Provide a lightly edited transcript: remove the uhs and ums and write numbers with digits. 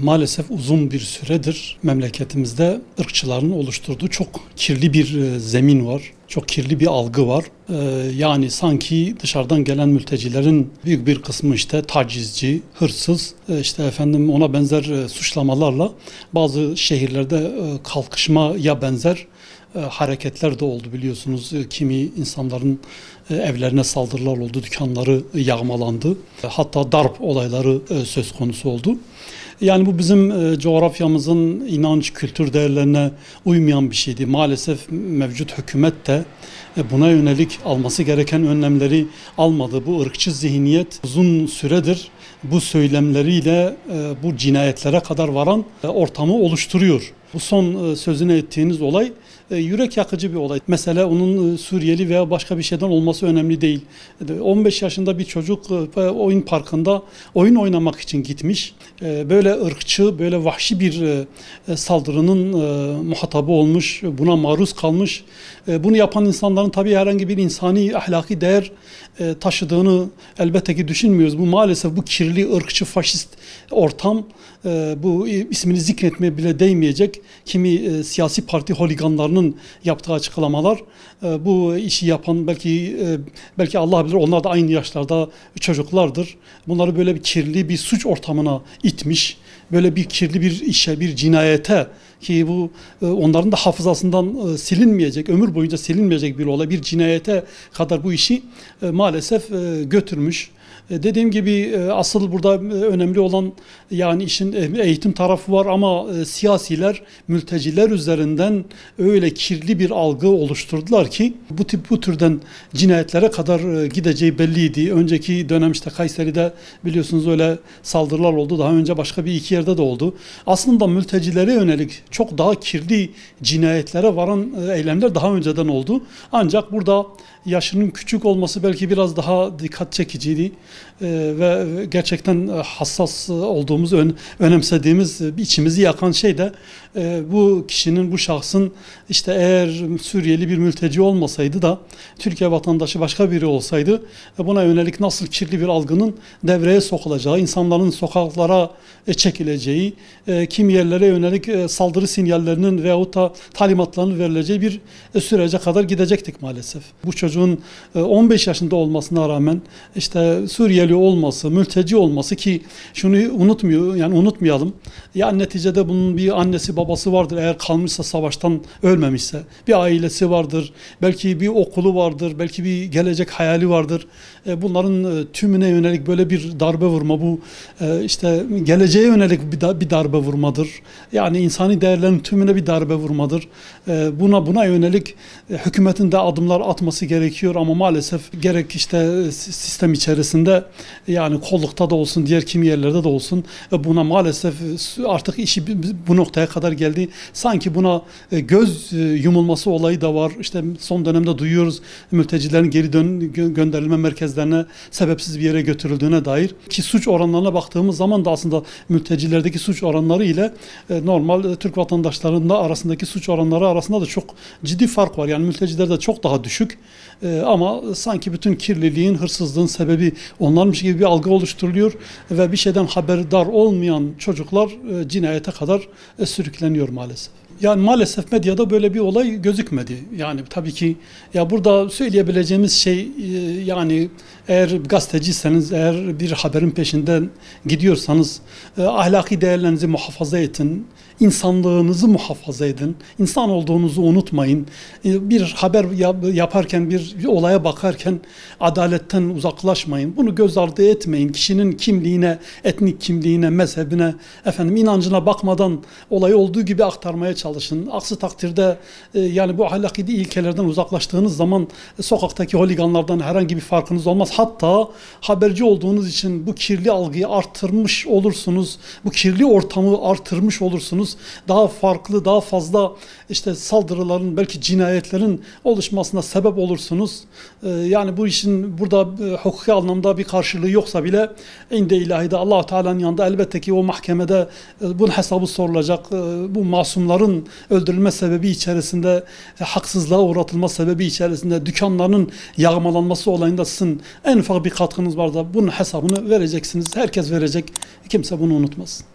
Maalesef uzun bir süredir memleketimizde ırkçıların oluşturduğu çok kirli bir zemin var. Çok kirli bir algı var. Yani sanki dışarıdan gelen mültecilerin büyük bir kısmı işte tacizci, hırsız, işte efendim ona benzer suçlamalarla bazı şehirlerde kalkışmaya benzer hareketler de oldu biliyorsunuz. Kimi insanların evlerine saldırılar oldu, dükkanları yağmalandı. Hatta darp olayları söz konusu oldu. Yani bu bizim coğrafyamızın inanç, kültür değerlerine uymayan bir şeydi. Maalesef mevcut hükümet de buna yönelik alması gereken önlemleri almadı. Bu ırkçı zihniyet uzun süredir bu söylemleriyle bu cinayetlere kadar varan ortamı oluşturuyor. Bu son sözünü ettiğiniz olay yürek yakıcı bir olay. Mesela onun Suriyeli veya başka bir şeyden olması önemli değil. 15 yaşında bir çocuk oyun parkında oyun oynamak için gitmiş. Böyle ırkçı, böyle vahşi bir saldırının muhatabı olmuş, buna maruz kalmış. Bunu yapan insanların tabii herhangi bir insani, ahlaki değer taşıdığını elbette ki düşünmüyoruz. Bu maalesef bu kirli, ırkçı, faşist ortam, bu ismini zikretmeye bile değmeyecek kimi siyasi parti holiganlarının yaptığı açıklamalar, bu işi yapan belki Allah bilir onlar da aynı yaşlarda çocuklardır. Bunları böyle bir kirli bir suç ortamına itmiş, böyle bir kirli bir işe, bir cinayete, ki bu onların da hafızasından silinmeyecek, ömür boyunca silinmeyecek bir olay, bir cinayete kadar bu işi maalesef götürmüş. Dediğim gibi asıl burada önemli olan yani işin eğitim tarafı var ama siyasiler mülteciler üzerinden öyle kirli bir algı oluşturdular ki bu türden cinayetlere kadar gideceği belliydi. Önceki dönem işte Kayseri'de biliyorsunuz öyle saldırılar oldu. Daha önce başka bir iki yerde de oldu. Aslında mültecilere yönelik çok daha kirli cinayetlere varan eylemler daha önceden oldu. Ancak burada yaşının küçük olması belki biraz daha dikkat çekiciydi ve gerçekten hassas olduğumuz, önemsediğimiz, içimizi yakan şey de bu kişinin, bu şahsın işte eğer Suriyeli bir mülteci olmasaydı da Türkiye vatandaşı başka biri olsaydı buna yönelik nasıl kirli bir algının devreye sokulacağı, insanların sokaklara çekileceği, kimi yerlere yönelik saldırı sinyallerinin veyahut da talimatlarının verileceği bir sürece kadar gidecektik maalesef. Bu çocuğun 15 yaşında olmasına rağmen işte Suriyeli olması, mülteci olması, ki şunu unutmayalım. Yani neticede bunun bir annesi babası vardır eğer kalmışsa, savaştan ölmemişse. Bir ailesi vardır, belki bir okulu vardır, belki bir gelecek hayali vardır. Bunların tümüne yönelik böyle bir darbe vurma, bu işte geleceğe yönelik bir darbe vurmadır. Yani insani değerlerin tümüne bir darbe vurmadır. Buna yönelik hükümetin de adımlar atması gerekiyor ama maalesef gerek işte sistem içerisinde, yani kollukta da olsun, diğer kimi yerlerde de olsun, buna maalesef artık işi bu noktaya kadar geldi. Sanki buna göz yumulması olayı da var. İşte son dönemde duyuyoruz mültecilerin geri gönderilme merkezlerine sebepsiz bir yere götürüldüğüne dair, ki suç oranlarına baktığımız zaman da aslında mültecilerdeki suç oranları ile normal Türk vatandaşlarının arasındaki suç oranları arasında da çok ciddi fark var. Yani mültecilerde çok daha düşük ama sanki bütün kirliliğin, hırsızlığın sebebi onlarmış gibi bir algı oluşturuluyor ve bir şeyden haberdar olmayan çocuklar cinayete kadar sürükleniyor maalesef. Yani maalesef medyada böyle bir olay gözükmedi. Yani tabii ki ya burada söyleyebileceğimiz şey, yani eğer gazeteciyseniz, eğer bir haberin peşinden gidiyorsanız ahlaki değerlerinizi muhafaza edin, insanlığınızı muhafaza edin, insan olduğunuzu unutmayın. Bir haber yaparken, bir olaya bakarken adaletten uzaklaşmayın. Bunu göz ardı etmeyin. Kişinin kimliğine, etnik kimliğine, mezhebine, inancına bakmadan olayı olduğu gibi aktarmaya çalışın. Aksi takdirde yani bu ahlaki ilkelerden uzaklaştığınız zaman sokaktaki holiganlardan herhangi bir farkınız olmaz. Hatta haberci olduğunuz için bu kirli algıyı artırmış olursunuz. Bu kirli ortamı artırmış olursunuz. Daha farklı, daha fazla işte saldırıların, belki cinayetlerin oluşmasına sebep olursunuz. Yani bu işin burada hukuki anlamda bir karşılığı yoksa bile inde ilahide Allah-u Teala'nın yanında elbette ki o mahkemede bunun hesabı sorulacak. Bu masumların öldürülme sebebi içerisinde, haksızlığa uğratılma sebebi içerisinde, dükkanların yağmalanması olayında sizin en ufak bir katkınız var da bunun hesabını vereceksiniz. Herkes verecek. Kimse bunu unutmasın.